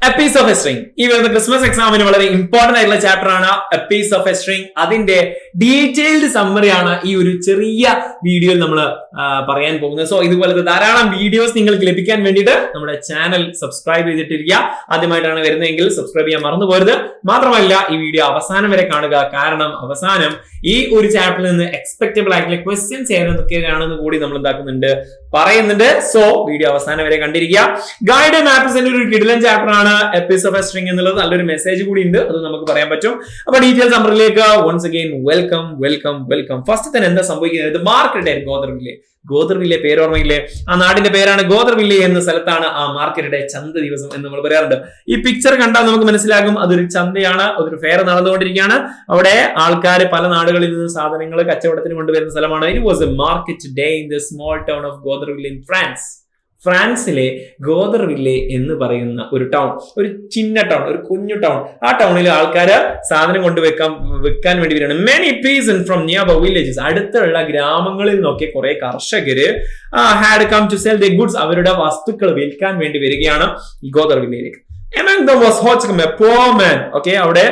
A piece of a string. ഈ വരുന്ന Christmas എക്സാമിന് വളരെ ഇമ്പോർട്ടന്റ് ആയിട്ടുള്ള ചാപ്റ്റർ ആണ് A piece of a string. അതിന്റെ ഡീറ്റെയിൽഡ് സമ്മറി ആണ് ഈ ഒരു ചെറിയ വീഡിയോയിൽ നമ്മൾ പറയാൻ പോകുന്നത്. സോ ഇതുപോലത്തെ ധാരാളം വീഡിയോസ് നിങ്ങൾക്ക് ലഭിക്കാൻ വേണ്ടിയിട്ട് നമ്മുടെ ചാനൽ സബ്സ്ക്രൈബ് ചെയ്തിട്ടിരിക്കുക. ആദ്യമായിട്ടാണ് വരുന്നതെങ്കിൽ സബ്സ്ക്രൈബ് ചെയ്യാൻ മറന്നു പോരുത്. മാത്രമല്ല ഈ വീഡിയോ അവസാനം വരെ കാണുക, കാരണം അവസാനം ഈ ഒരു ചാപ്റ്ററിൽ നിന്ന് എക്സ്പെക്ടബിൾ ആയിട്ടുള്ള ക്വസ്റ്റ്യൻസ് ഏതൊക്കെയാണെന്ന് കൂടി നമ്മൾ എന്താക്കുന്നുണ്ട്, പറയുന്നുണ്ട്. സോ വീഡിയോ അവസാനം വരെ കണ്ടിരിക്കുക. ഗൈഡ് മാപ്സിന്റെ ഒരു കിടിലൻ ചാപ്റ്റർ ആണ് A piece of a string എന്നുള്ളത്. നല്ലൊരു മെസ്സേജ് കൂടി ഉണ്ട്, അത് നമുക്ക് പറയാൻ പറ്റും. അപ്പൊ ഡീറ്റെയിൽ സമ്മറിലേക്ക് വൺസ് അഗൈൻ വെൽക്കം. ഫസ്റ്റ് തന്നെ എന്താ സംഭവിക്കുന്നത്, മാർക്കറ്റ് ഗോദർവില്ലെ പേര് ഓർമ്മയില്ലേ? ആ നാടിന്റെ പേരാണ് ഗോദർവില്ലെ എന്ന സ്ഥലത്താണ് ആ മാർക്കറ്റിന്റെ ചന്ത ദിവസം എന്ന് നമ്മൾ പറയാറുണ്ട്. ഈ പിക്ചർ കണ്ടാൽ നമുക്ക് മനസ്സിലാകും അതൊരു ചന്തയാണ്, അതൊരു ഫെയർ നടന്നുകൊണ്ടിരിക്കുകയാണ്. അവിടെ ആൾക്കാർ പല നാടുകളിൽ നിന്ന് സാധനങ്ങൾ കച്ചവടത്തിന് കൊണ്ടുവരുന്ന സ്ഥലമാണ്. It was a market day in the small town of Goderville in France. ഫ്രാൻസിലെ ഗോദർവില്ലെ എന്ന് പറയുന്ന ഒരു ടൗൺ, ഒരു ചിന്ന ടൗൺ, ഒരു കുഞ്ഞു ടൗൺ. ആ ടൗണിൽ ആൾക്കാര് സാധനം വിൽക്കാൻ വേണ്ടി വരികയാണ്. Many peasant from nearby villages, അടുത്തുള്ള ഗ്രാമങ്ങളിൽ നിന്നൊക്കെ കുറെ കർഷകര് had come to sell the goods, അവരുടെ വസ്തുക്കൾ വിൽക്കാൻ വേണ്ടി വരികയാണ് ഈ ഗോദർവില്ലയിലേക്ക്. Among them was Hochegam, a poor man. Okay, അവിടെ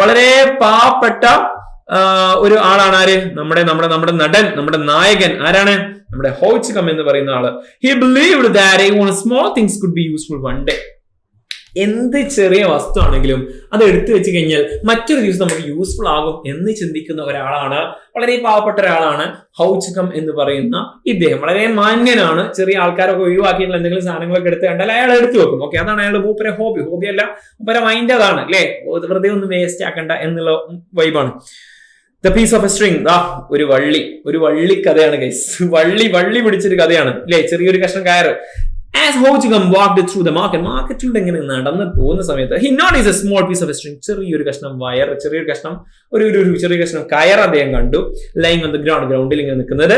വളരെ പാവപ്പെട്ട ഒരു ആളാണ് ആര്, നമ്മുടെ നടൻ, നമ്മുടെ നായകൻ ആരാണ്, നമ്മുടെ ഹോച്ചകം എന്ന് പറയുന്ന ആള്. He believed that even small things could be useful one day. എന്ത് ചെറിയ വസ്തു ആണെങ്കിലും അത് എടുത്തു വെച്ച് കഴിഞ്ഞാൽ മറ്റൊരു ദിവസം നമുക്ക് യൂസ്ഫുൾ ആകും എന്ന് ചിന്തിക്കുന്ന ഒരാളാണ്, വളരെ പാവപ്പെട്ട ഒരാളാണ് ഹൗച്ചകം എന്ന് പറയുന്ന ഇദ്ദേഹം. വളരെ മാന്യനാണ്. ചെറിയ ആൾക്കാരൊക്കെ ഒഴിവാക്കിയിട്ടുള്ള എന്തെങ്കിലും സാധനങ്ങളൊക്കെ എടുത്ത് കണ്ടാൽ അയാൾ എടുത്തു വെക്കും. ഓക്കെ, അതാണ് അയാളുടെ മൂപ്പരെ ഹോബി അല്ല, മൂപ്പരെ മൈൻഡ് അതാണ് അല്ലേ, വെറുതെ ഒന്നും വേസ്റ്റ് ആക്കണ്ട എന്നുള്ള വൈബാണ്. The piece of a string, ഒരു വള്ളി കഥയാണ് ഗൈസ്. വള്ളി പിടിച്ചൊരു കഥയാണ് അല്ലേ, ചെറിയൊരു കഷ്ണം കയറ്. As Hochegam walked through the market, മാർക്കറ്റിലൂടെ ഇങ്ങനെ നടന്ന് പോകുന്ന സമയത്ത് he noticed a small piece of a string, ചെറിയൊരു കഷ്ണം കയർ അദ്ദേഹം കണ്ടു. lying on the ഗ്രൗണ്ടിൽ ഇങ്ങനെ നിൽക്കുന്നത്.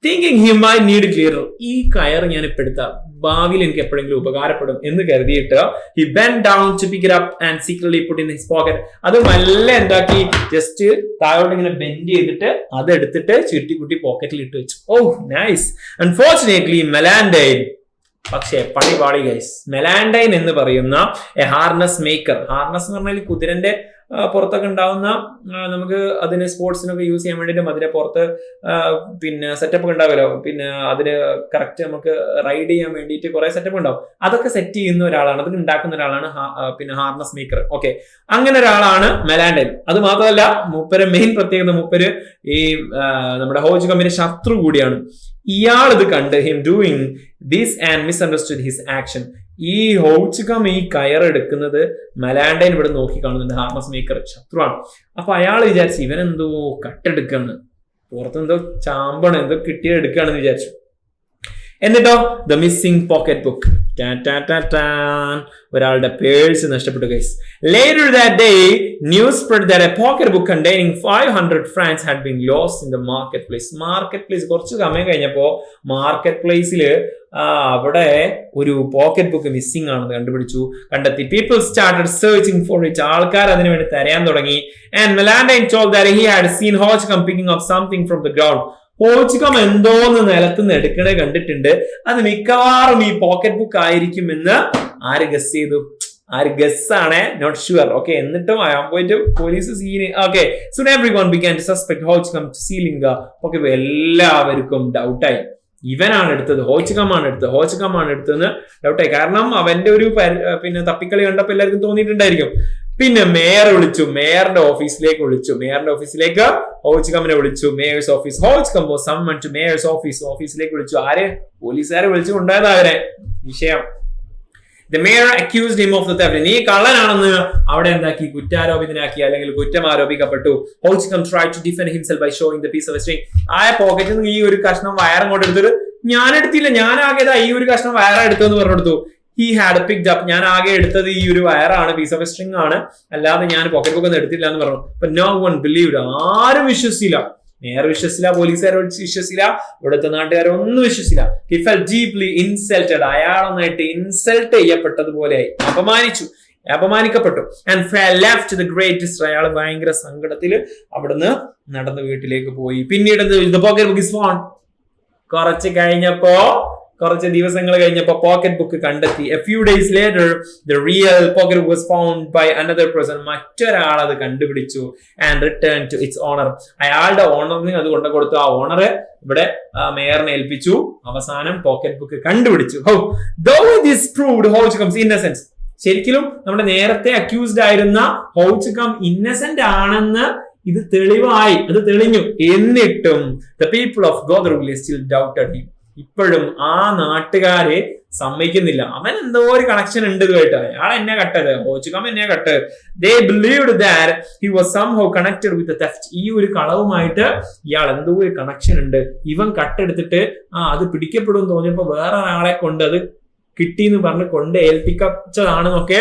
thinking he might need it later, ഈ കയർ ഞാൻ ഇപ്പൊ എടുത്ത ഭാവിയിൽ എനിക്ക് എപ്പോഴെങ്കിലും ഉപകാരപ്പെടും എന്ന് കരുതിയിട്ട് he bent down to pick it up and secretly put in his pocket. അത് നല്ല എന്താക്കി, ജസ്റ്റ് താഴോട്ട് ഇങ്ങനെ ബെൻഡ് ചെയ്തിട്ട് അത് എടുത്തിട്ട് ചുരുട്ടി പോക്കറ്റിൽ ഇട്ട് വെച്ചു. ഓ നൈസ്. Unfortunately Melandine, പക്ഷേ പണി പാളി ഗൈസ്. മെലാൻഡൈൻ എന്ന് പറയുന്ന എ ഹാർനസ് മേക്കർ, ഹാർനസ് എന്ന് പറഞ്ഞാൽ കുതിരന്റെ പുറത്തൊക്കെ ഉണ്ടാവുന്ന, നമുക്ക് അതിന് സ്പോർട്സിനൊക്കെ യൂസ് ചെയ്യാൻ വേണ്ടിയിട്ടും അതിന്റെ പുറത്ത് പിന്നെ സെറ്റപ്പ് ഒക്കെ ഉണ്ടാവുമല്ലോ, പിന്നെ അതിന് കറക്റ്റ് നമുക്ക് റൈഡ് ചെയ്യാൻ വേണ്ടിയിട്ട് കുറെ സെറ്റപ്പ് ഉണ്ടാവും. അതൊക്കെ സെറ്റ് ചെയ്യുന്ന ഒരാളാണ്, അതൊക്കെ ഉണ്ടാക്കുന്ന ഒരാളാണ് പിന്നെ ഹാർനസ് മേക്കർ. ഓക്കെ, അങ്ങനെ ഒരാളാണ് മെലാൻഡൈൻ. അത് മാത്രമല്ല മൂപ്പര് മെയിൻ പ്രത്യേകത, മൂപ്പര് ഈ നമ്മുടെ ഹോച്ചകമിന്റെ ശത്രു കൂടിയാണ്. ഇയാൾ ഇത് കണ്ട് him doing this and misunderstood his action. ഈ ഹോച്ചകം ഈ കയറെടുക്കുന്നത് മെലാൻഡൈൻ ഇവിടെ നോക്കി കാണുന്നുണ്ട്. ഹാർനസ് മേക്കർ ശത്രുവാണ്. അപ്പൊ അയാൾ വിചാരിച്ചു ഇവനെന്തോ കട്ടെടുക്കാണ്, പുറത്തെന്തോ ചാമ്പണ്, എന്തോ കിട്ടിയെടുക്കുകയാണെന്ന് വിചാരിച്ചു. എന്നിട്ടോ ദ മിസ്സിംഗ് പോക്കറ്റ് ബുക്ക്, ഒരാളുടെ പേഴ്സ് നഷ്ടപ്പെട്ടു guys. Later that day, news spread that a pocket book containing 500 francs had been lost in the marketplace. കുറച്ച് സമയം കഴിഞ്ഞപ്പോ മാർക്കറ്റ് പ്ലേസില് അവിടെ ഒരു പോക്കറ്റ് ബുക്ക് മിസ്സിംഗ് ആണെന്ന് കണ്ടെത്തി. People started searching for it. ആൾക്കാർ അതിനു വേണ്ടി തിരയാൻ തുടങ്ങി. And Melandine told that he had seen Hochegam picking up something from the ground. ഹോച്ചകം എന്തോന്ന് നിലത്തുനിന്ന് എടുക്കണേ കണ്ടിട്ടുണ്ട്. അത് മിക്കവാറും ഈ പോക്കറ്റ് ബുക്ക് ആയിരിക്കുമെന്ന് ആര് ഗസ് ചെയ്തു? ഗസ്സാണ്, നോട്ട് ഷുവർ. ഓക്കെ, എന്നിട്ടും പോയിട്ട് police scene. Okay, so everyone began to suspect Hochegam stealing the pocket book. എല്ലാവർക്കും ഡൗട്ടായി, ഇവനാണ് എടുത്തത്, ഹോച്ചകമാണ് എടുത്തതെന്ന് ഡൗട്ടായി. കാരണം അവന്റെ ഒരു പിന്നെ തപ്പിക്കളി കണ്ടപ്പോ എല്ലാവർക്കും തോന്നിയിട്ടുണ്ടായിരിക്കും. പിന്നെ മേയറിന്റെ ഓഫീസിലേക്ക് ഹോച്ചകമിനെ വിളിച്ചു. Mayor's office, Hauchecorne was summoned to mayor's ഓഫീസിലേക്ക് വിളിച്ചു. ആര്? പോലീസുകാരെ വിളിച്ചു കൊണ്ടുപോയതാ അവരെ. വിഷയം, The mayor accused him of the theft. നീ കള്ളനാണെന്ന് അവിടെ എന്താക്കി, കുറ്റാരോപിതനാക്കി, അല്ലെങ്കിൽ കുറ്റം ആരോപിക്കപ്പെട്ടു. Hochegam tried to defend himself by showing the piece of a string. ആ പോക്കറ്റിൽ നിന്ന് ഈ ഒരു കഷ്ണം വയർ അങ്ങോട്ട് എടുത്തിട്ട്, ഞാൻ എടുത്തില്ല, ഞാൻ ആകെ ഈ ഒരു കഷ്ണം വയറാ എടുത്തെന്ന് പറഞ്ഞെടുത്തു. He had picked up, ഞാൻ ആകെ എടുത്തത് ഈ ഒരു വയറാണ്, പീസ് ഓഫ് എ സ്ട്രിങ് ആണ്, അല്ലാതെ ഞാൻ പോക്കറ്റ് ബുക്ക് ഒന്നും എടുത്തില്ല എന്ന് പറഞ്ഞു. But no one believed. ആരും വിശ്വസിച്ചില്ല. മേയർ വിശ്വസിച്ചില്ല, പോലീസുകാർ വിശ്വസിച്ചില്ല, ഇവിടുത്തെ നാട്ടുകാരൊന്നും വിശ്വസിച്ചില്ല. He felt deeply insulted. അയാളൊന്നായിട്ട് ഇൻസൾട്ട് ചെയ്യപ്പെട്ടതുപോലെ അപമാനിക്കപ്പെട്ടു. And left the great distress. അയാൾ ഭയങ്കര സങ്കടത്തിൽ അവിടുന്ന് നടന്ന് വീട്ടിലേക്ക് പോയി. പിന്നീട് the pocket book is found. കുറച്ച് കഴിഞ്ഞപ്പോ കുറച്ച് ദിവസങ്ങൾ കഴിഞ്ഞപ്പോൾ പോക്കറ്റ് ബുക്ക് കണ്ടെത്തി. A few days later, the real pocket book was found by another person. മറ്റൊരാൾ അത് കണ്ടുപിടിച്ചു and returned to its owner. അയാളുടെ ഓണറിന് അത് കൊണ്ടു കൊടുത്തു. ആ ഓണർ ഇവിടെ മേയറിനെ ഏൽപ്പിച്ചു. അവസാനം പോക്കറ്റ് ബുക്ക് കണ്ടുപിടിച്ചു. Though this proved Hodgkin's innocence. ശരിക്കും നമ്മുടെ നേരത്തെ അക്യൂസ്ഡ് ആയിരുന്ന ഹോച്ച്കം ഇന്നസെന്റ് ആണെന്ന് ഇത് തെളിവായി, അത് തെളിഞ്ഞു. എന്നിട്ടും the people of Godhra village still doubted him. ഇപ്പോഴും ആ നാട്ടുകാരെ സമ്മതിക്കുന്നില്ല. അവൻ എന്തോ ഒരു കണക്ഷൻ ഉണ്ട് കേട്ടോ, അയാൾ എന്നെ കട്ടത്, ഹോച്ച്കം എന്നെ cut. They believed that he was somehow connected with the theft. ഈ ഒരു കളവുമായിട്ട് ഇയാൾ എന്തോ ഒരു കണക്ഷൻ ഉണ്ട്. ഇവൻ കട്ടെടുത്തിട്ട് അത് പിടിക്കപ്പെടും തോന്നിയപ്പോ വേറെ ഒരാളെ കൊണ്ട് അത് കിട്ടിയെന്ന് പറഞ്ഞ് കൊണ്ട് ഏൽപ്പിച്ചതാണെന്നൊക്കെ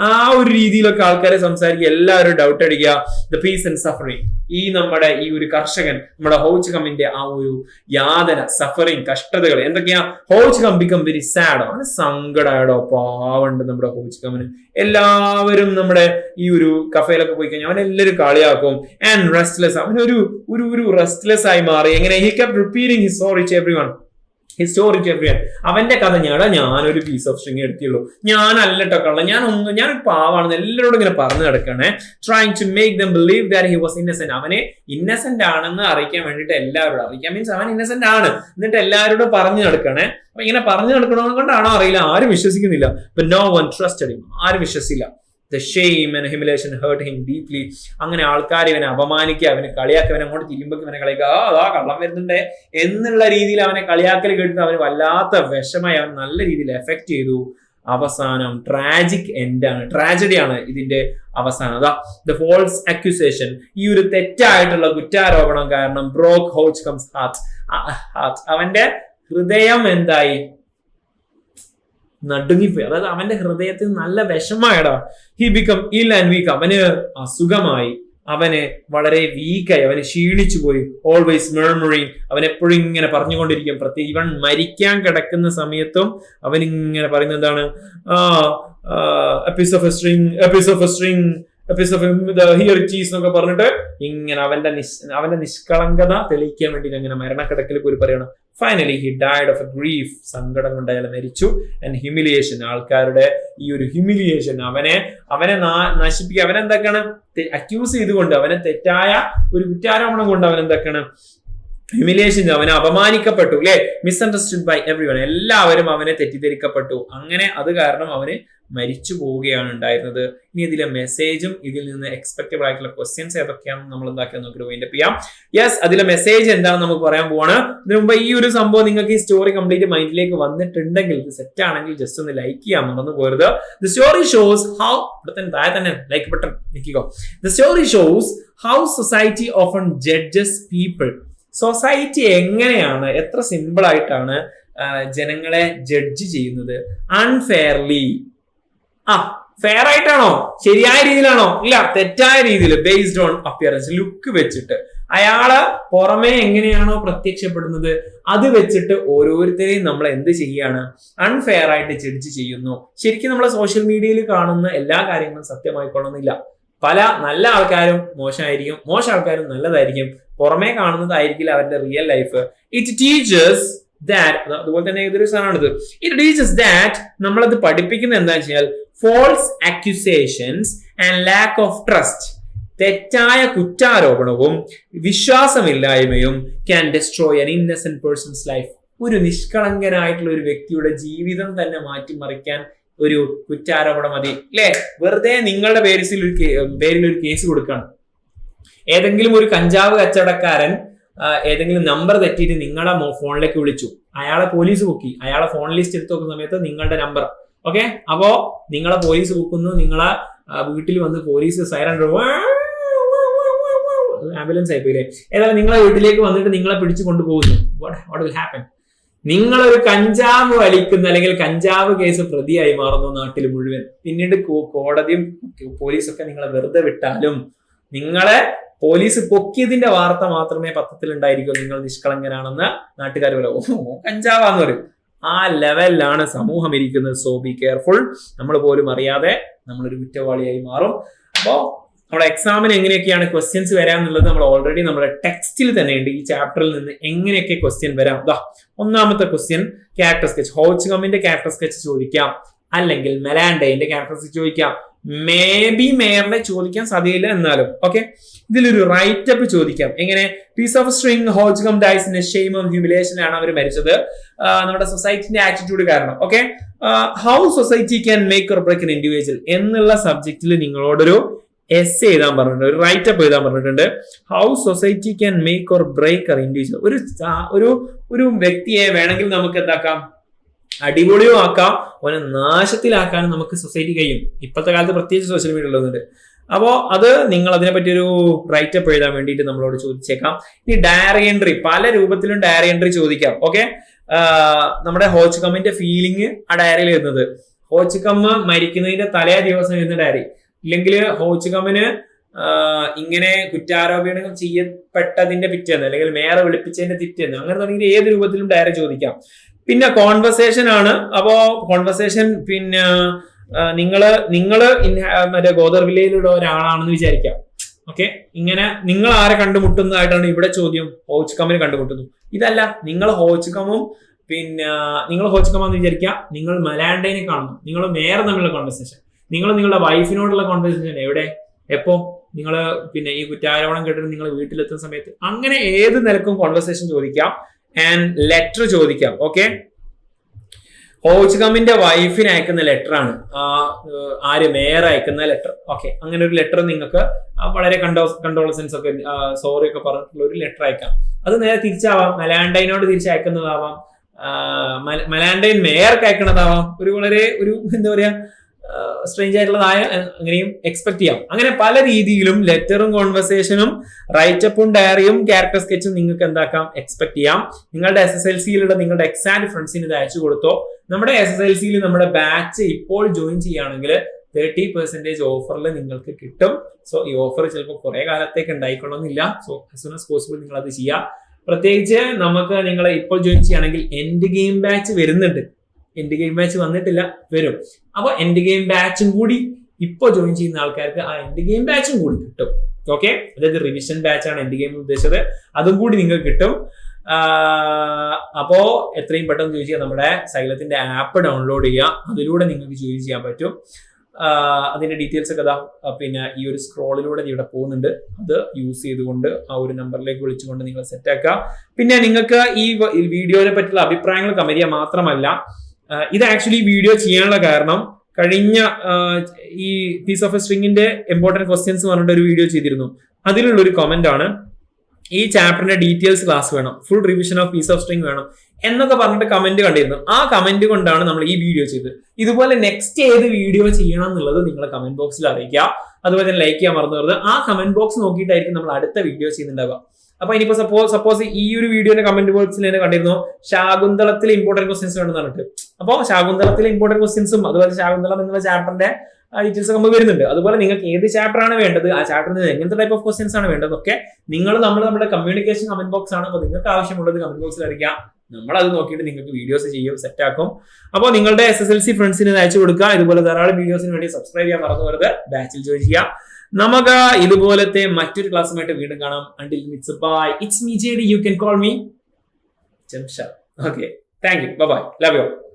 ആ ഒരു രീതിയിലൊക്കെ ആൾക്കാരെ സംസാരിക്കുക, എല്ലാവരും ഡൗട്ട് അടിക്കുക. ദ പീസ് ആൻഡ് സഫറിങ്, ഈ നമ്മുടെ ഈ ഒരു കർഷകൻ, നമ്മുടെ ഹോച്ച്കമ്മിന്റെ ആ ഒരു യാതന, സഫറിങ്, കഷ്ടതകൾ എന്തൊക്കെയാ? ഹോച്ച്കം ബിക്കം വെരി സാഡ്. അവന് സങ്കടമായിടോ, പാവുണ്ട് നമ്മുടെ ഹോച്ച്കമ്മിന്. എല്ലാവരും നമ്മുടെ ഈ ഒരു കഫേയിലൊക്കെ പോയി കഴിഞ്ഞാൽ അവനെല്ലാവരും കളിയാക്കും. ആൻഡ് റെസ്റ്റ്ലെസ്, അവനൊരു ഒരു റെസ്റ്റ്ലെസ് ആയി മാറി. എങ്ങനെ? He kept repeating his story to everyone. Historic everyone. അവന്റെ കഥ ഞാനൊരു പീസ് ഓഫ് സ്ട്രിങ് എടുത്തുള്ളൂ, ഞാനല്ലട്ടോ കള്ള, ഞാനൊരു പാവാണെന്ന് എല്ലാവരോടും ഇങ്ങനെ പറഞ്ഞു നടക്കണേ. Trying to make them believe that he was innocent. അവനെ ഇന്നസെന്റ് ആണെന്ന് അറിയിക്കാൻ വേണ്ടിയിട്ട് എല്ലാവരോടും അറിയിക്കാൻ, മീൻസ് അവൻ ഇന്നസെന്റ് ആണ് എന്നിട്ട് എല്ലാവരോടും പറഞ്ഞു നടക്കണേ. അപ്പൊ ഇങ്ങനെ പറഞ്ഞു നടക്കണമെന്ന് കൊണ്ടാണോ അറിയില്ല, ആരും വിശ്വസിക്കുന്നില്ല. But no one trusted him. ആരും വിശ്വസിച്ചില്ല. The shame and humiliation hurt him deeply. അങ്ങനെ ആൾക്കാർ ഇവനെ അപമാനിക്കുക, അവനെ കളിയാക്കുക, അവനെ അങ്ങോട്ട് തിരുമ്പോ ഇവനെ കളിക്കുക, അതാ കള്ളം വരുന്നുണ്ടേ എന്നുള്ള രീതിയിൽ അവനെ കളിയാക്കൽ കേട്ടിട്ട് അവന് വല്ലാത്ത വിഷമായി, അവൻ നല്ല രീതിയിൽ എഫക്ട് ചെയ്തു. അവസാനം ട്രാജിക് എൻഡാണ്, ട്രാജഡിയാണ് ഇതിന്റെ അവസാനം. അതാ ദ ഫോൾസ് അക്യൂസേഷൻ, ഈ ഒരു തെറ്റായിട്ടുള്ള കുറ്റാരോപണം കാരണം ബ്രോക്ക് ഹോച്ച്കംസ് ഹാർട്ട്. അവന്റെ ഹൃദയം എന്തായി? നടുങ്ങിപ്പോയി. അതായത് അവന്റെ ഹൃദയത്തിൽ നല്ല വിഷമായടാ. He become ill and weak. അവന് അസുഖമായി, അവന് വളരെ വീക്കായി, അവന് ക്ഷീണിച്ചു പോയി. ഓൾവേസ് മെർമറിങ്, അവൻ എപ്പോഴും ഇങ്ങനെ പറഞ്ഞുകൊണ്ടിരിക്കും. പ്രത്യേകിച്ച് ഇവൻ മരിക്കാൻ കിടക്കുന്ന സമയത്തും അവനിങ്ങനെ പറയുന്നത് എന്താണ്? a piece of a string, a piece of a string, a piece of the here cheese എന്നൊക്കെ പറഞ്ഞിട്ട് ഇങ്ങനെ അവന്റെ നിഷ്കളങ്കത തെളിയിക്കാൻ വേണ്ടി അങ്ങനെ മരണക്കിടക്കിൽ പോയി പറയണം. Finally he died of A grief. സങ്കടം കൊണ്ട് അയാൾ മരിച്ചു. ആൻഡ് ഹ്യൂമിലിയേഷൻ, ആൾക്കാരുടെ ഈ ഒരു ഹ്യൂമിലിയേഷൻ, അവനെ നശിപ്പിക്കുക, അവനെന്തൊക്കെയാണ് അക്യൂസ് ചെയ്തുകൊണ്ട്, അവനെ തെറ്റായ ഒരു കുറ്റാരോപണം കൊണ്ട് അവനെന്തൊക്കെയാണ് ഹ്യൂമിലിയേഷൻ, അവനെ അപമാനിക്കപ്പെട്ടു അല്ലെ. മിസ്അണ്ടർസ്റ്റുഡ് ബൈ എവരിവൺ, എല്ലാവരും അവനെ തെറ്റിദ്ധരിക്കപ്പെട്ടു. അങ്ങനെ അത് കാരണം അവന് മരിച്ചു പോവുകയാണ് ഉണ്ടായിരുന്നത്. ഇനി ഇതിലെ മെസ്സേജും ഇതിൽ നിന്ന് എക്സ്പെക്റ്റബിൾ ആയിട്ടുള്ള ക്വസ്റ്റ്യൻസ് ഏതൊക്കെയാണെന്ന് നമ്മൾ എന്താക്കിയാൽ നോക്കിയിട്ട് വൈൻഡപ്പ് ചെയ്യാം. യെസ്, അതിലെ മെസ്സേജ് എന്താണെന്ന് നമുക്ക് പറയാൻ പോവാണ്. ഇതിനു മുമ്പ് ഈ ഒരു സംഭവം നിങ്ങൾക്ക് ഈ സ്റ്റോറി കംപ്ലീറ്റ് മൈൻഡിലേക്ക് വന്നിട്ടുണ്ടെങ്കിൽ, ഇത് സെറ്റ് ആണെങ്കിൽ ജസ്റ്റ് ഒന്ന് ലൈക്ക് ചെയ്യാൻ മറന്നു പോരുത്. ദ സ്റ്റോറി ഷോസ് ഹൗ, താഴെ തന്നെ ലൈക്ക് ബട്ടൺ നിൽക്കുക. The story shows how society often judges people. Society എങ്ങനെയാണ്, എത്ര സിമ്പിൾ ആയിട്ടാണ് ജനങ്ങളെ ജഡ്ജ് ചെയ്യുന്നത്. അൺഫെയർലി. ഫെയർ ആയിട്ടാണോ, ശരിയായ രീതിയിലാണോ? ഇല്ല, തെറ്റായ രീതിയിൽ. ബേസ്ഡ് ഓൺ അപ്പിയറൻസ്, ലുക്ക് വെച്ചിട്ട്, അയാള് പുറമെ എങ്ങനെയാണോ പ്രത്യക്ഷപ്പെടുന്നത് അത് വെച്ചിട്ട് ഓരോരുത്തരെയും നമ്മൾ എന്ത് ചെയ്യാണ്? അൺഫെയർ ആയിട്ട് ജഡ്ജ് ചെയ്യുന്നു. ശരിക്കും നമ്മളെ സോഷ്യൽ മീഡിയയിൽ കാണുന്ന എല്ലാ കാര്യങ്ങളും സത്യമായിക്കൊള്ളുന്നില്ല. പല നല്ല ആൾക്കാരും മോശമായിരിക്കും, മോശം ആൾക്കാരും നല്ലതായിരിക്കും, പുറമേ കാണുന്നതായിരിക്കില്ല അവരുടെ real life. It teachers that, അതുപോലെ തന്നെ ഏതൊരു സാധനമാണിത്, ഇറ്റ് ടീച്ചേഴ്സ് ദാറ്റ്, നമ്മളത് പഠിപ്പിക്കുന്നത് എന്താണെന്ന് വെച്ചാൽ false accusations and lack of trust, തെറ്റായ കുറ്റാരോപണവും വിശ്വാസമില്ലായ്മയും can destroy an innocent person's life. ഒരു നിഷ്കളങ്കനായിട്ടുള്ള ഒരു വ്യക്തിയുടെ ജീവിതം തന്നെ മാറ്റിമറിക്കാൻ ഒരു കുറ്റാരോപണം മതി അല്ലെ. വെറുതെ നിങ്ങളുടെ പേരിൽ ഒരു കേസ് കൊടുക്കണം. ഏതെങ്കിലും ഒരു കഞ്ചാവ് കച്ചവടക്കാരൻ ഏതെങ്കിലും നമ്പർ തെറ്റിയിട്ട് നിങ്ങളുടെ ഫോണിലേക്ക് വിളിച്ചു, അയാളെ പോലീസ് പൊക്കി, അയാളെ ഫോൺ ലിസ്റ്റ് എടുത്ത് നോക്കുന്ന സമയത്ത് നിങ്ങളുടെ നമ്പർ, ഓക്കെ, അപ്പോ നിങ്ങളെ പോലീസ് പൊക്കുന്നു, നിങ്ങളെ വീട്ടിൽ വന്ന് പോലീസ് സൈറൻ, ആംബുലൻസ് ആയിപ്പോയില്ലേ, ഏതായാലും നിങ്ങളെ വീട്ടിലേക്ക് വന്നിട്ട് നിങ്ങളെ പിടിച്ചു കൊണ്ടുപോകുന്നു. What will happen? നിങ്ങളൊരു കഞ്ചാവ് വലിക്കുന്ന അല്ലെങ്കിൽ കഞ്ചാവ് കേസ് പ്രതിയായി മാറുന്നു നാട്ടിൽ മുഴുവൻ. പിന്നീട് കോടതിയും പോലീസൊക്കെ നിങ്ങളെ വെറുതെ വിട്ടാലും നിങ്ങളെ പോലീസ് പൊക്കിയതിന്റെ വാർത്ത മാത്രമേ പത്രത്തിൽ ഉണ്ടായിരിക്കും, നിങ്ങൾ നിഷ്കളങ്കനാണെന്ന് നാട്ടുകാർ പറയും. കഞ്ചാവാന്ന് പറയും. ആ ലെവലിലാണ് സമൂഹം ഇരിക്കുന്നത്. So be careful. നമ്മൾ പോലും അറിയാതെ നമ്മളൊരു കുറ്റവാളിയായി മാറും. അപ്പോ നമ്മുടെ എക്സാമിന് എങ്ങനെയൊക്കെയാണ് ക്വസ്റ്റ്യൻസ് വരാന്നുള്ളത് നമ്മൾ ഓൾറെഡി നമ്മുടെ ടെക്സ്റ്റിൽ തന്നെ ഉണ്ട്. ഈ ചാപ്റ്ററിൽ നിന്ന് എങ്ങനെയൊക്കെ ക്വസ്റ്റ്യൻ വരാം. ഒന്നാമത്തെ ക്വസ്റ്റ്യൻ ക്യാരക്ടർ സ്കെച്ച്. ഹോ ചി കമ്മിന്റെ ക്യാരക്ടർ സ്കെച്ച് ചോദിക്കാം, അല്ലെങ്കിൽ മെലാൻഡൈന്റെ ക്യാരക്ടർ സ്കെച്ച് ചോദിക്കാം, മേ ബി മേയറിനെ ചോദിക്കാൻ സാധ്യതയില്ല എന്നാലും. ഓക്കെ, ഇതിലൊരു റൈറ്റപ്പ് ചോദിക്കാം. എങ്ങനെ? Piece of string Hauchecorne dies in shame humiliation ആണ് അവർ മരിച്ചത്, നമ്മുടെ സൊസൈറ്റിന്റെ ആറ്റിറ്റ്യൂഡ് കാരണം. Okay, how society can make or break an individual എന്നുള്ള സബ്ജക്റ്റിൽ നിങ്ങളോടൊരു എസ് എഴുതാൻ പറഞ്ഞിട്ടുണ്ട്, ഒരു റൈറ്റപ്പ് എഴുതാൻ പറഞ്ഞിട്ടുണ്ട്. How society can make or break an individual. ഒരു വ്യക്തിയെ വേണമെങ്കിൽ നമുക്ക് എന്താക്കാം, അടിപൊളിയോ ആക്കാം, അവനെ നാശത്തിലാക്കാനും നമുക്ക് സൊസൈറ്റി കഴിയും. ഇപ്പോഴത്തെ കാലത്ത് പ്രത്യേകിച്ച് സോഷ്യൽ മീഡിയ ഉള്ളതുകൊണ്ട്. അപ്പോൾ അത് നിങ്ങൾ അതിനെ പറ്റി ഒരു റൈറ്റപ്പ് എഴുതാൻ വേണ്ടിയിട്ട് നമ്മളോട് ചോദിച്ചേക്കാം. ഇനി ഡയറി എൻട്രി, പല രൂപത്തിലും ഡയറി എൻട്രി ചോദിക്കാം. ഓക്കെ, നമ്മുടെ ഹോ ചി കമ്മിന്റെ ഫീലിംഗ് ആ ഡയറിയിൽ എഴുതുന്നത്, ഹോ ചി കം മരിക്കുന്നതിന്റെ തലേ ദിവസം എഴുതുന്ന ഡയറി, ഇല്ലെങ്കിൽ ഹോ ചി കമ്മിന് ഇങ്ങനെ കുറ്റാരോപണം ചെയ്യപ്പെട്ടതിന്റെ പിറ്റേന്ന്, അല്ലെങ്കിൽ മേയറെ വിളിപ്പിച്ചതിന്റെ പിറ്റേന്ന്, അങ്ങനെ തുടങ്ങി ഏത് രൂപത്തിലും ഡയറി ചോദിക്കാം. പിന്നെ കോൺവെർസേഷൻ ആണ്. അപ്പോ കോൺവെർസേഷൻ പിന്നെ നിങ്ങള് മറ്റേ ഗോദർ വില്ലയിലുള്ള ഒരാളാണെന്ന് വിചാരിക്കാം. ഓക്കെ, ഇങ്ങനെ നിങ്ങൾ ആരെ കണ്ടുമുട്ടുന്നതായിട്ടാണ് ഇവിടെ ചോദ്യം. ഹോ ചി കമ്മിനെ കണ്ടുമുട്ടുന്നു. ഇതല്ല, നിങ്ങൾ ഹോ ചി കമ്മും നിങ്ങൾ ഹോ ചി കമ്മാന്ന് വിചാരിക്കുക, നിങ്ങൾ മെലാൻഡൈനെ കാണുന്നു, നിങ്ങൾ മേയർ തമ്മിലുള്ള കോൺവെർസേഷൻ, നിങ്ങൾ നിങ്ങളുടെ വൈഫിനോടുള്ള കോൺവെർസേഷൻ എവിടെ, എപ്പോ, നിങ്ങൾ പിന്നെ ഈ കുറ്റാരോപണം കേട്ടിട്ട് നിങ്ങൾ വീട്ടിലെത്തുന്ന സമയത്ത്, അങ്ങനെ ഏത് നിലക്കും കോൺവെർസേഷൻ ചോദിക്കാം. ആൻഡ് ലെറ്റർ ചോദിക്കാം. ഓക്കെ, ഹോ ചി കമ്മിന്റെ വൈഫിന് അയക്കുന്ന ലെറ്റർ ആണ് ആര്, മേയർ അയക്കുന്ന ലെറ്റർ. ഓക്കെ, അങ്ങനെ ഒരു ലെറ്റർ നിങ്ങൾക്ക് വളരെ കണ്ടോളസൻസ് ഒക്കെ സോറി ഒക്കെ പറഞ്ഞിട്ടുള്ള ഒരു ലെറ്റർ അയക്കാം. അത് നേരെ തിരിച്ചാവാം, മെലാൻഡൈനോട് തിരിച്ചയക്കുന്നതാവാം, മെലാൻഡൈൻ മേയർക്ക് അയക്കുന്നതാവാം, വളരെ എന്താ പറയാ സ്ട്രേഞ്ച് ആയിട്ടുള്ളതായ അങ്ങനെയും എക്സ്പെക്ട് ചെയ്യാം. അങ്ങനെ പല രീതിയിലും ലെറ്ററും കോൺവെർസേഷനും റൈറ്റപ്പും ഡയറിയും ക്യാരക്ടർ സ്കെച്ചും നിങ്ങൾക്ക് എന്താക്കാം, എക്സ്പെക്ട് ചെയ്യാം. നിങ്ങളുടെ SSLCയിലുള്ള നിങ്ങളുടെ എക്സാക്ട് ഫ്രണ്ട്സിന് ഇത് അയച്ചു കൊടുത്തോ. നമ്മുടെ SSLCയിൽ നമ്മുടെ ബാച്ച് ഇപ്പോൾ ജോയിൻ ചെയ്യുകയാണെങ്കിൽ 30% ഓഫറിൽ നിങ്ങൾക്ക് കിട്ടും. സോ ഈ ഓഫർ ചിലപ്പോൾ കുറെ കാലത്തേക്ക് ഉണ്ടായിക്കൊള്ളുന്നില്ല. So as soon as possible നിങ്ങൾ അത് ചെയ്യാം. പ്രത്യേകിച്ച് നമുക്ക് നിങ്ങൾ ഇപ്പോൾ ജോയിൻ ചെയ്യുകയാണെങ്കിൽ എൻഡ് ഗെയിം ബാച്ച് വരുന്നുണ്ട്. എൻഡ് ഗെയിം ബാച്ച് വന്നിട്ടില്ല, വരും. അപ്പൊ എൻഡ് ഗെയിം ബാച്ചും കൂടി ഇപ്പൊ ജോയിൻ ചെയ്യുന്ന ആൾക്കാർക്ക് ആ എൻഡ് ഗെയിം ബാച്ചും കൂടി കിട്ടും. ഓക്കെ, അതായത് റിവിഷൻ ബാച്ച് ആണ് എൻഡ് ഗെയിം ഉദ്ദേശിച്ചത്, അതും കൂടി നിങ്ങൾക്ക് കിട്ടും. അപ്പോ എത്രയും പെട്ടെന്ന് ജോയിൻ ചെയ്യാം. നമ്മുടെ സൈലത്തിന്റെ ആപ്പ് ഡൗൺലോഡ് ചെയ്യുക, അതിലൂടെ നിങ്ങൾക്ക് ജോയിൻ ചെയ്യാൻ പറ്റും. അതിന്റെ ഡീറ്റെയിൽസ് ഒക്കെ പിന്നെ ഈ ഒരു സ്ക്രോളിലൂടെ ഇവിടെ പോകുന്നുണ്ട്. അത് യൂസ് ചെയ്തുകൊണ്ട് ആ ഒരു നമ്പറിലേക്ക് വിളിച്ചുകൊണ്ട് നിങ്ങൾ സെറ്റ് ആക്കുക. പിന്നെ നിങ്ങൾക്ക് ഈ വീഡിയോയെ പറ്റിയുള്ള അഭിപ്രായങ്ങൾ കമന്റ് ചെയ്യാൻ മാത്രമല്ല, ഇത് ആക്ച്വലി വീഡിയോ ചെയ്യാനുള്ള കാരണം, കഴിഞ്ഞ ഈ പീസ് ഓഫ് എ സ്ട്രിങ്ങിന്റെ ഇമ്പോർട്ടന്റ് ക്വസ്റ്റ്യൻസ് പറഞ്ഞിട്ട് ഒരു വീഡിയോ ചെയ്തിരുന്നു. അതിലുള്ള ഒരു കമന്റ് ആണ്, ഈ ചാപ്റ്ററിന്റെ ഡീറ്റെയിൽസ് ക്ലാസ് വേണം, full revision of piece of string വേണം എന്നൊക്കെ പറഞ്ഞിട്ട് കമന്റ് കണ്ടിരുന്നു. ആ കമന്റ് കൊണ്ടാണ് നമ്മൾ ഈ വീഡിയോ ചെയ്തത്. ഇതുപോലെ നെക്സ്റ്റ് ഏത് വീഡിയോ ചെയ്യണം എന്നുള്ളത് നിങ്ങൾ കമന്റ് ബോക്സിൽ അറിയിക്കുക. അതുപോലെ തന്നെ ലൈക്ക് ചെയ്യാൻ മറന്നു വരുന്നത്. ആ കമന്റ് ബോക്സ് നോക്കിയിട്ടായിരിക്കും നമ്മൾ അടുത്ത വീഡിയോ ചെയ്യുന്നുണ്ടാവുക. അപ്പൊ ഇനിയിപ്പോ സപ്പോസ് ഈ ഒരു വീഡിയോന്റെ കമന്റ് ബോക്സിൽ തന്നെ കണ്ടിരുന്നു ശാകുന്തളത്തിൽ ഇമ്പോർട്ടന്റ് ക്വസ്റ്റ്യൻസ് വേണമെന്ന് പറഞ്ഞിട്ട്. അപ്പോൾ ശാകുന്തളത്തിലെ ഇമ്പോർട്ടന്റ് ക്വസ്റ്റ്യൻസും അതുപോലെ ശാകുന്തളം എന്നുള്ള ചാപ്റ്ററിന്റെ ഡീറ്റെയിൽസ് ഒക്കെ നമുക്ക് വരുന്നുണ്ട്. അതുപോലെ നിങ്ങൾക്ക് ഏത് ചാപ്റ്റർ ആണ് വേണ്ടത്, ആ ചാപ്റ്ററിൽ നിന്ന് എങ്ങനത്തെ ടൈപ്പ് ഓഫ് ക്വസ്റ്റ്യൻസ് ആണ് വേണ്ടതൊക്കെ നമ്മുടെ കമ്മ്യൂണിക്കേഷൻ കമന്റ് ബോക്സ് ആണ്. അപ്പോൾ നിങ്ങൾക്ക് ആവശ്യമുള്ളത് കമന്റ് ബോക്സിൽ അറിയിക്കാം. നമ്മൾ അത് നോക്കിയിട്ട് നിങ്ങൾക്ക് വീഡിയോസ് ചെയ്യും, സെറ്റ് ആക്കും. അപ്പോൾ നിങ്ങളുടെ SSLC ഫ്രണ്ട്സിന് അയച്ചു കൊടുക്കുക. ഇതുപോലെ ധാരാളം വീഡിയോസിന് വേണ്ടി സബ്സ്ക്രൈബ് ചെയ്യാൻ മറന്നു വരുത്, ബാച്ചിൽ ജോയിൻ ചെയ്യുക. നമുക്ക് ഇതുപോലത്തെ മറ്റൊരു ക്ലാസ്സുമായിട്ട് വീണ്ടും കാണാം. Until it's bye. It's me JD. You can call me Jamshad. Okay. Thank you. Bye bye. Love you all.